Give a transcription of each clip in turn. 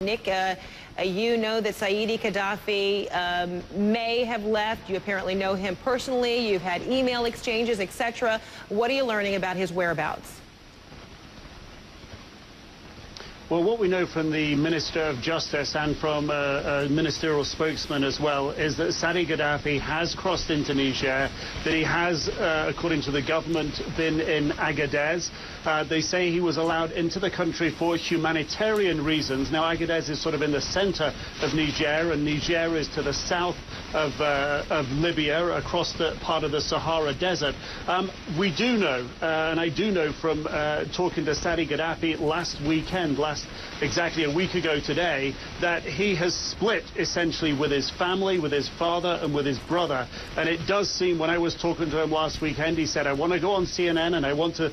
Nick, you know that Saadi Gadhafi may have left. You apparently know him personally. You've had email exchanges, etc. What are you learning about his whereabouts? Well, what we know from the Minister of Justice and from a ministerial spokesman as well is that Saadi Gadhafi has crossed into Niger, that he has, according to the government, been in Agadez. They say he was allowed into the country for humanitarian reasons. Now, Agadez is sort of in the center of Niger, and Niger is to the south of Libya, across the part of the Sahara Desert. We do know, and I do know from talking to Saadi Gadhafi last weekend, exactly a week ago today, that he has split essentially with his family, with his father and with his brother. And it does seem, when I was talking to him last weekend, he said, I want to go on CNN and I want to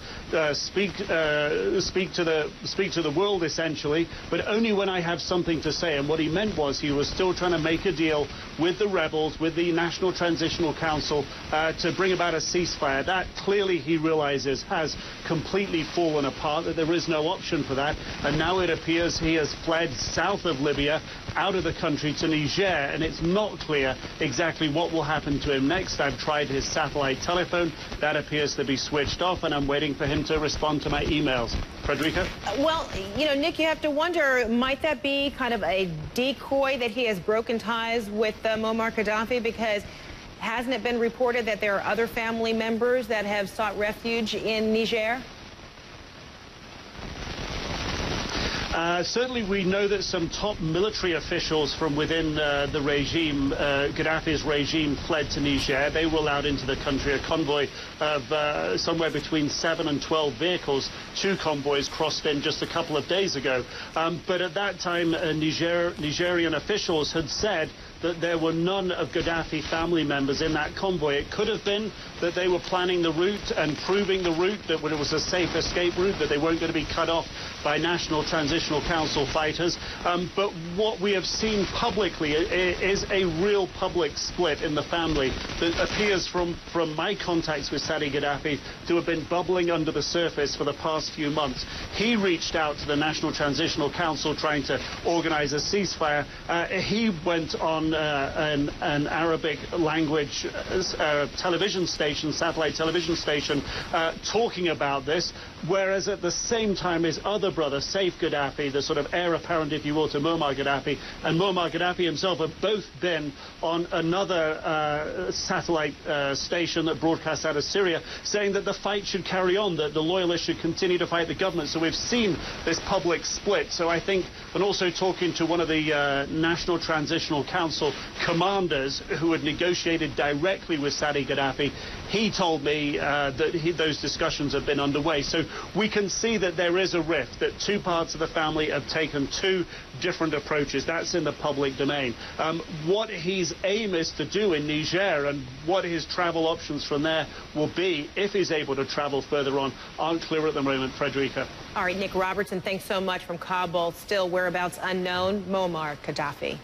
speak to the world essentially, but only when I have something to say. And what he meant was he was still trying to make a deal with the rebels, with the National Transitional Council, to bring about a ceasefire. That clearly he realizes has completely fallen apart, that there is no option for that. And now it appears he has fled south of Libya, out of the country to Niger, and it's not clear exactly what will happen to him next. I've tried his satellite telephone. That appears to be switched off, and I'm waiting for him to respond to my emails. Frederica? Well, you know, Nick, you have to wonder, might that be kind of a decoy that he has broken ties with Muammar Gadhafi? Because hasn't it been reported that there are other family members that have sought refuge in Niger? Certainly we know that some top military officials from within the regime, Gaddafi's regime, fled to Niger. They were allowed into the country. A convoy of somewhere between 7 and 12 vehicles, 2 convoys crossed in just a couple of days ago. But at that time, Nigerian officials had said that there were none of Gaddafi family members in that convoy. It could have been that they were planning the route and proving the route, that it was a safe escape route, that they weren't going to be cut off by National Transitional Council fighters. But what we have seen publicly is a real public split in the family that appears from my contacts with Saadi Gadhafi to have been bubbling under the surface for the past few months. He reached out to the National Transitional Council trying to organize a ceasefire. He went on an Arabic language television station, satellite television station, talking about this, whereas at the same time his other brother, Saif Gadhafi, the sort of heir apparent, if you will, to Muammar Gadhafi, and Muammar Gadhafi himself have both been on another satellite station that broadcasts out of Syria, saying that the fight should carry on, that the loyalists should continue to fight the government. So we've seen this public split. So I think, and also talking to one of the National Transitional Council commanders who had negotiated directly with Saadi Gadhafi, he told me that those discussions have been underway. So we can see that there is a rift, that two parts of the family have taken two different approaches. That's in the public domain. What his aim is to do in Niger and what his travel options from there will be, if he's able to travel further on, aren't clear at the moment, Frederica. All right, Nick Robertson, thanks so much from Kabul. Still whereabouts unknown, Muammar Gadhafi.